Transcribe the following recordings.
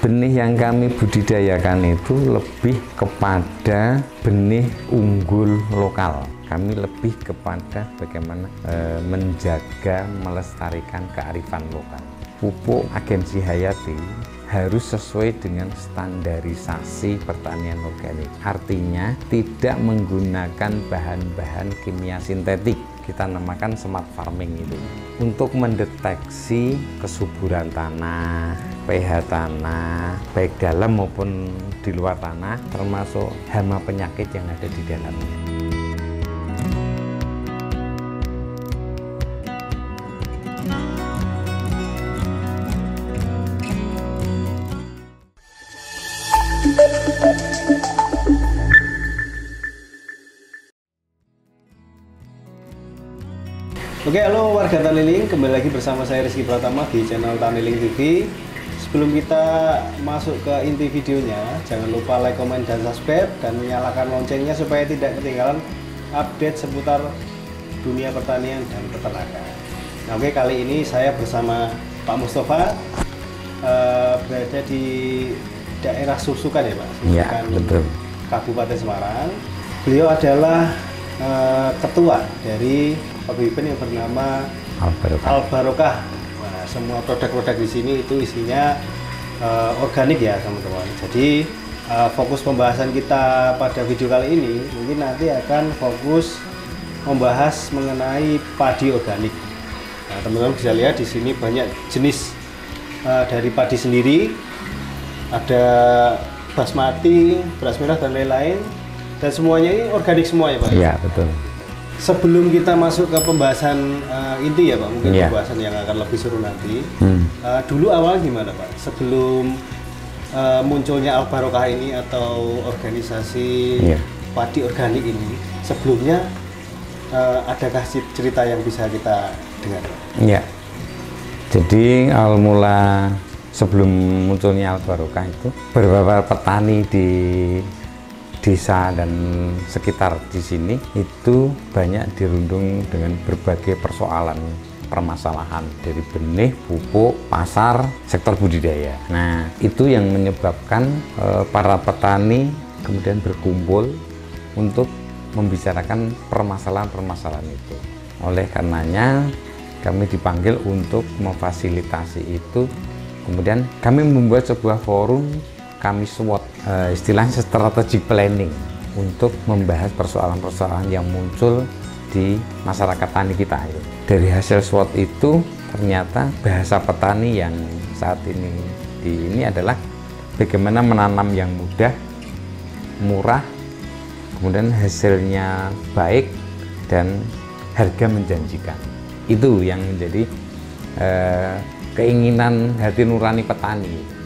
benih yang kami budidayakan itu lebih kepada benih unggul lokal. Kami lebih kepada bagaimana menjaga, melestarikan kearifan lokal. Pupuk Agensi Hayati harus sesuai dengan standarisasi pertanian organik. Artinya tidak menggunakan bahan-bahan kimia sintetik. Kita namakan smart farming itu. Untuk mendeteksi kesuburan tanah, pH tanah, baik dalam maupun di luar tanah, termasuk hama penyakit yang ada di dalamnya. Oke, halo warga Taniling, kembali lagi bersama saya Rizky Pratama di channel Taniling TV. Sebelum kita masuk ke inti videonya, jangan lupa like, komen, dan subscribe, dan menyalakan loncengnya supaya tidak ketinggalan update seputar dunia pertanian dan peternakan. Nah, oke, kali ini saya bersama Pak Mustafa, berada di daerah Susukan ya Pak? Iya, betul. Kabupaten Semarang. Beliau adalah ketua dari paguyuban yang bernama Al-Barokah. Nah, semua produk-produk di sini itu isinya organik ya teman-teman. Jadi fokus pembahasan kita pada video kali ini mungkin nanti akan fokus membahas mengenai padi organik. Nah, teman-teman bisa lihat di sini banyak jenis dari padi sendiri. Ada basmati, beras merah dan lain-lain. Dan semuanya ini organik semua ya Pak? Iya, betul. Sebelum kita masuk ke pembahasan inti ya Pak, mungkin pembahasan yang akan lebih seru nanti. Dulu awal gimana Pak? Sebelum munculnya Al-Barokah ini atau organisasi padi organik ini, sebelumnya adakah cerita yang bisa kita dengar? Iya. Jadi awal mula sebelum munculnya Al-Barokah itu beberapa petani di desa dan sekitar di sini itu banyak dirundung dengan berbagai persoalan permasalahan dari benih, pupuk, pasar, sektor budidaya. Nah, itu yang menyebabkan para petani kemudian berkumpul untuk membicarakan permasalahan-permasalahan itu. Oleh karenanya kami dipanggil untuk memfasilitasi itu. Kemudian kami membuat sebuah forum, kami SWOT, istilahnya strategic planning, untuk membahas persoalan-persoalan yang muncul di masyarakat tani kita. Dari hasil SWOT itu ternyata bahasa petani yang saat ini adalah bagaimana menanam yang mudah, murah, kemudian hasilnya baik dan harga menjanjikan. Itu yang menjadi keinginan hati nurani petani.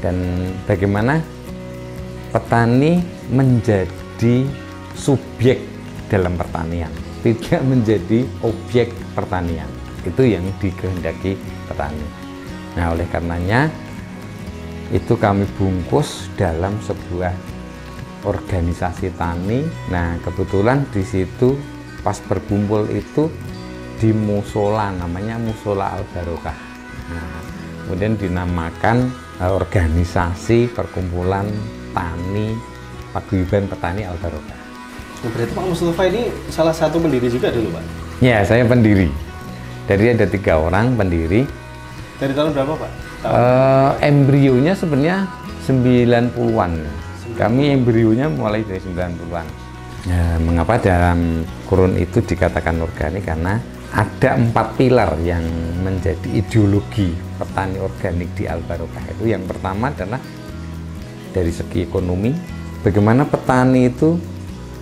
Dan bagaimana petani menjadi subjek dalam pertanian, tidak menjadi objek pertanian. Itu yang dikehendaki petani. Nah, oleh karenanya itu kami bungkus dalam sebuah organisasi tani. Nah, kebetulan di situ pas berkumpul itu di musola, namanya Musola Al-Barokah. Nah, kemudian dinamakan organisasi perkumpulan tani paguyuban petani Al-Barokah. Berarti Pak Mustafa ini salah satu pendiri juga dulu Pak? Ya, saya pendiri. Dari ada 3 orang pendiri. Dari tahun berapa Pak? Embrionya sebenarnya 90-an. Kami embrionya mulai dari 90-an. Ya, mengapa dalam kurun itu dikatakan organik? Karena ada 4 pilar yang menjadi ideologi petani organik di Al-Barokah itu. Yang pertama adalah dari segi ekonomi, bagaimana petani itu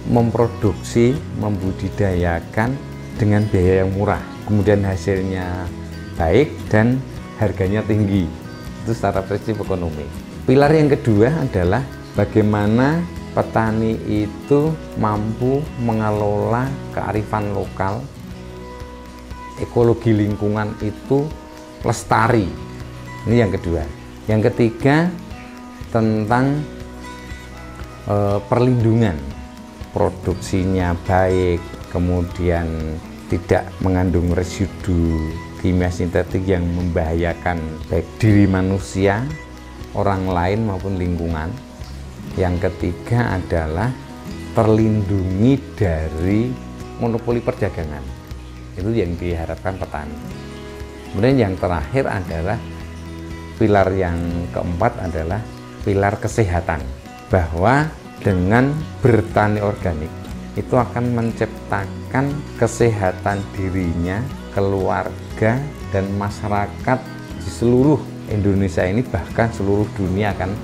memproduksi, membudidayakan dengan biaya yang murah, kemudian hasilnya baik dan harganya tinggi. Itu secara prinsip ekonomi. Pilar yang kedua adalah bagaimana petani itu mampu mengelola kearifan lokal, ekologi lingkungan itu lestari. Ini yang kedua. Yang ketiga tentang perlindungan, produksinya baik, kemudian tidak mengandung residu kimia sintetik yang membahayakan baik diri manusia orang lain maupun lingkungan. Yang ketiga adalah terlindungi dari monopoli perdagangan. Itu yang diharapkan petani. Kemudian yang terakhir adalah pilar yang keempat adalah pilar kesehatan, bahwa dengan bertani organik itu akan menciptakan kesehatan dirinya, keluarga, dan masyarakat di seluruh Indonesia ini, bahkan seluruh dunia akan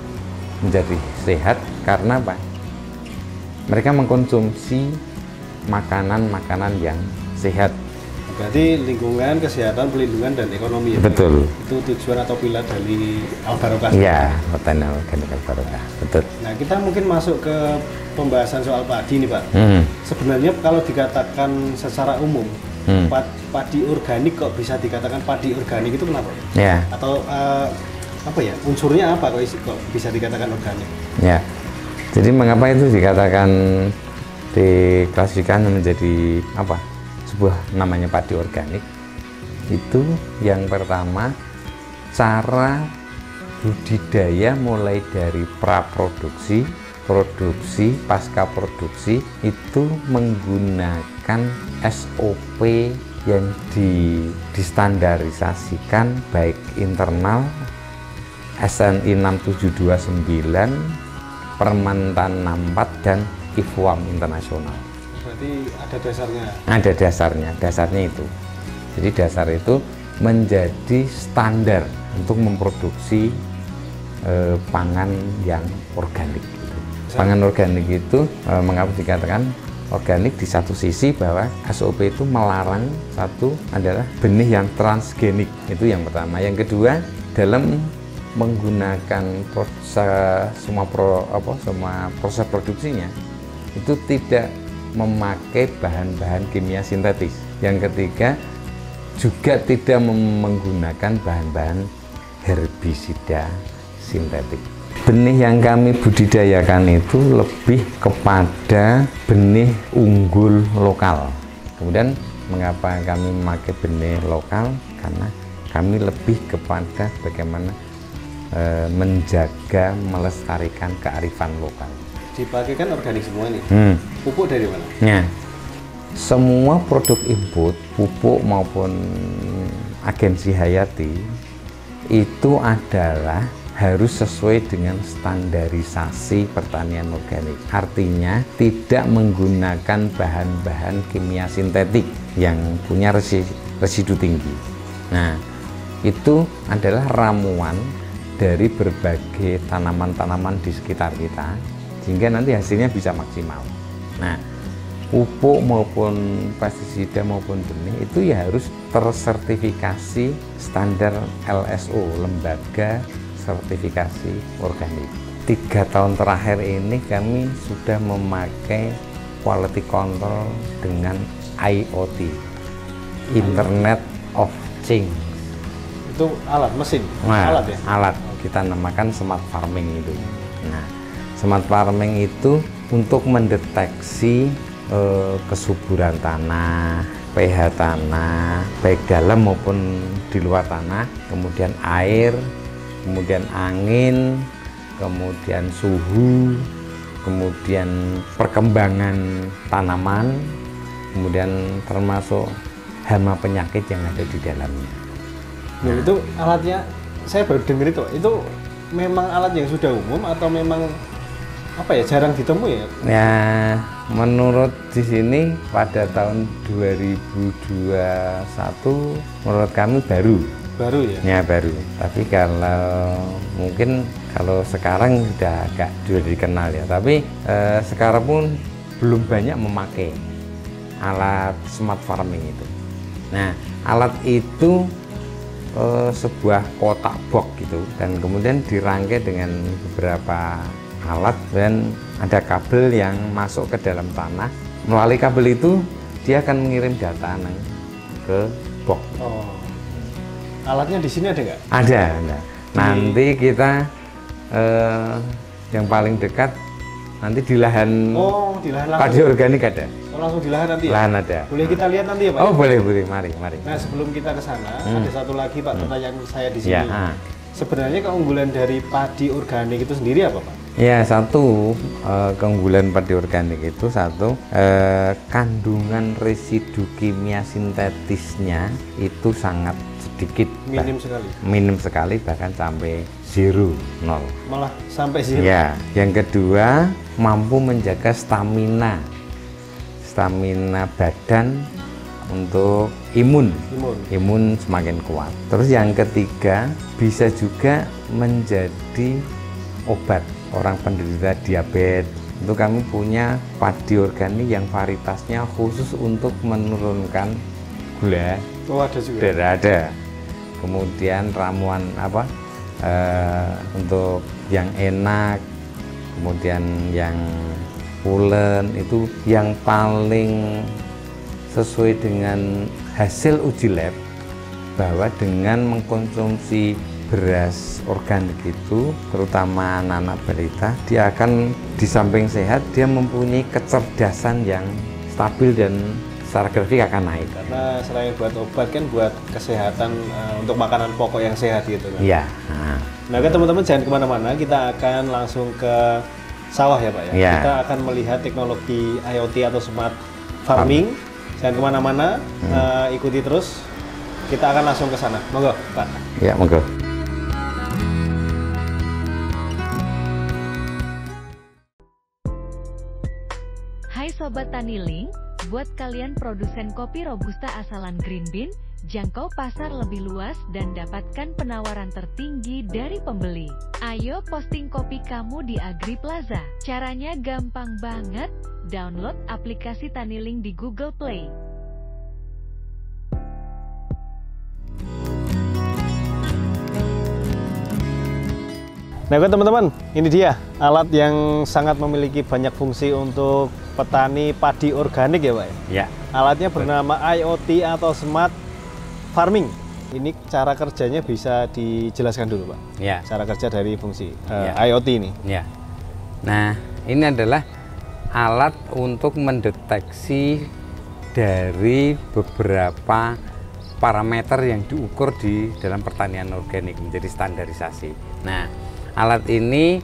menjadi sehat. Karena apa? Mereka mengkonsumsi makanan-makanan yang sehat. Berarti lingkungan, kesehatan, pelindungan, dan ekonomi ya? Betul. Itu tujuan atau pilar dari Al-Barokah? Iya, pertanian organik Al-Barokah. Betul. Nah, kita mungkin masuk ke pembahasan soal padi nih Pak. Sebenarnya kalau dikatakan secara umum, padi organik kok bisa dikatakan padi organik itu kenapa? Ya. Atau apa ya, unsurnya apa kok bisa dikatakan organik? Ya, jadi mengapa itu dikatakan, diklasifikasikan menjadi apa? Sebuah namanya padi organik. Itu yang pertama, cara budidaya mulai dari praproduksi, produksi, pasca produksi itu menggunakan SOP yang distandarisasikan baik internal SNI 6729, Permentan 64, dan IFWAM internasional. Berarti ada dasarnya? Ada dasarnya, dasarnya itu. Jadi dasar itu menjadi standar untuk memproduksi pangan yang organik. Pangan organik itu mengapa dikatakan organik? Di satu sisi bahwa SOP itu melarang, satu adalah benih yang transgenik, itu yang pertama. Yang kedua, dalam menggunakan semua proses produksinya itu tidak memakai bahan-bahan kimia sintetis. Yang ketiga, juga tidak menggunakan bahan-bahan herbisida sintetik. Benih yang kami budidayakan itu lebih kepada benih unggul lokal. Kemudian mengapa kami memakai benih lokal? Karena kami lebih kepada bagaimana menjaga, melestarikan kearifan lokal. Dipakai kan organik semua nih. Pupuk dari mana? Ya, semua produk input, pupuk maupun agensi hayati itu adalah harus sesuai dengan standarisasi pertanian organik. Artinya tidak menggunakan bahan-bahan kimia sintetik yang punya residu tinggi. Nah, itu adalah ramuan dari berbagai tanaman-tanaman di sekitar kita, sehingga nanti hasilnya bisa maksimal. Nah, pupuk maupun pestisida maupun benih itu ya harus tersertifikasi standar LSO, Lembaga Sertifikasi Organik. 3 tahun terakhir ini kami sudah memakai quality control dengan IoT, Internet of Things. Itu alat mesin? Nah, alat ya? Alat, kita namakan smart farming itu. Nah, smart farming itu untuk mendeteksi kesuburan tanah, pH tanah, baik dalam maupun di luar tanah, kemudian air, kemudian angin, kemudian suhu, kemudian perkembangan tanaman, kemudian termasuk hama penyakit yang ada di dalamnya. Nah, itu alatnya, saya baru dengar itu memang alat yang sudah umum atau memang apa ya, jarang ditemui ya? Ya, menurut di sini pada tahun 2021 menurut kami baru ya? Ya baru, tapi kalau mungkin kalau sekarang sudah agak dikenal ya, tapi sekarang pun belum banyak memakai alat smart farming itu. Nah, alat itu sebuah kotak box gitu, dan kemudian dirangkai dengan beberapa alat, dan ada kabel yang masuk ke dalam tanah. Melalui kabel itu dia akan mengirim data ke box. Oh. Alatnya di sini ada nggak? Ada. Nanti kita yang paling dekat nanti di lahan. Oh, di lahan padi organik ada. Oh, langsung di lahan nanti ya? Lahan ada. Boleh kita lihat nanti ya Pak? Oh boleh, mari. Nah, sebelum kita ke sana, ada satu lagi Pak pertanyaan saya di sini. Ya, Sebenarnya keunggulan dari padi organik itu sendiri apa, Pak? Ya, satu keunggulan padi organik itu kandungan residu kimia sintetisnya itu sangat sedikit, minim sekali bahkan sampai zero, nol. Malah sampai zero. Ya, yang kedua mampu menjaga stamina badan untuk imun semakin kuat. Terus yang ketiga bisa juga menjadi obat orang penderita diabetes. Itu kami punya padi organik yang varietasnya khusus untuk menurunkan gula. Oh, ada juga. Ada. Kemudian ramuan untuk yang enak, kemudian yang pulen itu yang paling sesuai dengan hasil uji lab bahwa dengan mengkonsumsi beras organik itu, terutama anak-anak balita, dia akan di samping sehat, dia mempunyai kecerdasan yang stabil dan secara grafik akan naik. Karena selain buat obat kan buat kesehatan, untuk makanan pokok yang sehat gitu kan. Iya. Nah kan teman-teman jangan kemana-mana, kita akan langsung ke sawah ya Pak ya. Ya. Kita akan melihat teknologi IoT atau smart farming. Jangan kemana-mana, ikuti terus. Kita akan langsung ke sana. Monggo Pak. Ya, monggo. Hai Sobat Tani Link, buat kalian produsen kopi Robusta asalan Green Bean, jangkau pasar lebih luas dan dapatkan penawaran tertinggi dari pembeli. Ayo posting kopi kamu di AgriPlaza. Caranya gampang banget, download aplikasi Tani Link di Google Play. Nah kan teman-teman, ini dia alat yang sangat memiliki banyak fungsi untuk petani padi organik ya Pak ya? Ya. Alatnya bernama IoT atau Smart Farming. Ini cara kerjanya bisa dijelaskan dulu Pak? Ya. Cara kerja dari fungsi IoT ini. Ya. Nah, ini adalah alat untuk mendeteksi dari beberapa parameter yang diukur di dalam pertanian organik menjadi standarisasi. Nah, alat ini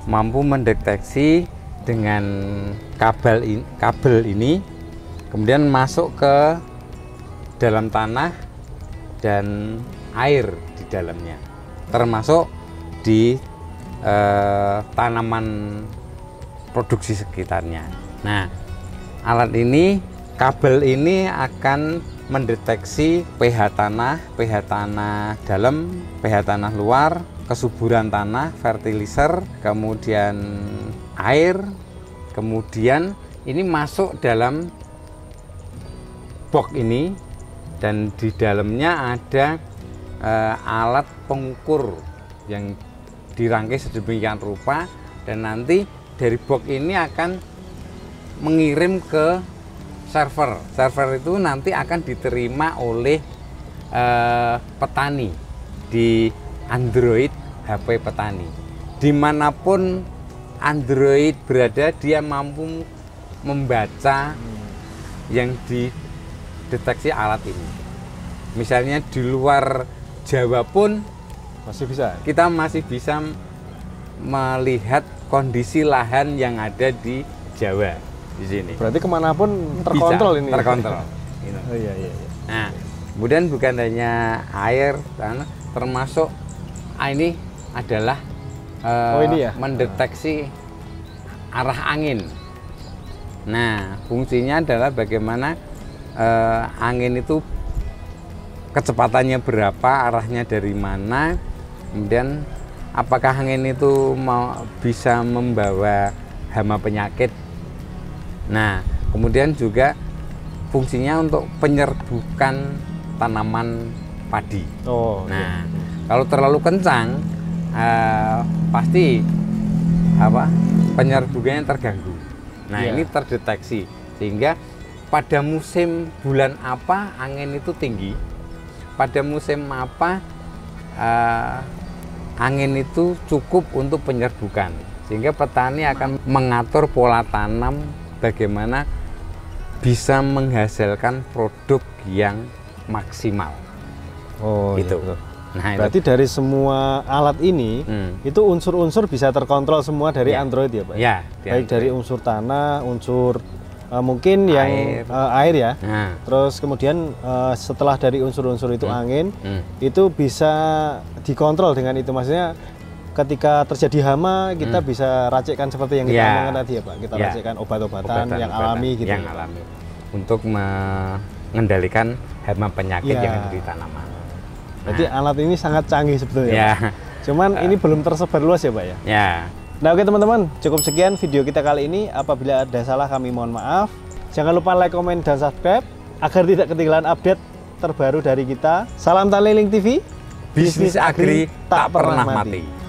mampu mendeteksi dengan kabel ini, kemudian masuk ke dalam tanah dan air di dalamnya, termasuk di tanaman produksi sekitarnya. Nah, kabel ini akan mendeteksi pH tanah dalam, pH tanah luar, kesuburan tanah, fertilizer, kemudian air, kemudian ini masuk dalam box ini dan di dalamnya ada alat pengukur yang dirangkai sedemikian rupa dan nanti dari box ini akan mengirim ke server. Server itu nanti akan diterima oleh petani di Android HP petani. Dimanapun Android berada, dia mampu membaca yang dideteksi alat ini. Misalnya di luar Jawa pun kita masih bisa melihat kondisi lahan yang ada di Jawa di sini. Berarti kemanapun terkontrol ini. Terkontrol. Oh, iya. Nah, kemudian bukan hanya air, tanah, termasuk ini adalah mendeteksi arah angin. Nah, fungsinya adalah bagaimana angin itu kecepatannya berapa, arahnya dari mana, kemudian apakah angin itu bisa membawa hama penyakit. Nah, kemudian juga fungsinya untuk penyerbukan tanaman padi. Nah, kalau terlalu kencang, pasti penyerbukannya terganggu. Nah, ini terdeteksi sehingga pada musim bulan apa angin itu tinggi, pada musim apa angin itu cukup untuk penyerbukan, sehingga petani akan mengatur pola tanam bagaimana bisa menghasilkan produk yang maksimal. Gitu. Nah, berarti dari semua alat ini itu unsur-unsur bisa terkontrol semua dari Android ya Pak? Ya, baik dari unsur tanah, unsur mungkin yang air ya. Nah. Terus kemudian setelah dari unsur-unsur itu angin, itu bisa dikontrol dengan itu. Maksudnya ketika terjadi hama kita bisa racikkan seperti yang kita omongkan tadi ya Pak. Kita racikkan obat-obatan yang alami gitu. Yang alami untuk mengendalikan hama penyakit yang ada di tanaman. Berarti alat ini sangat canggih sebetulnya. Cuman ini belum tersebar luas ya Pak ya. Nah oke teman-teman, cukup sekian video kita kali ini. Apabila ada salah kami mohon maaf. Jangan lupa like, komen, dan subscribe agar tidak ketinggalan update terbaru dari kita. Salam Taniling TV, bisnis agri tak pernah mati.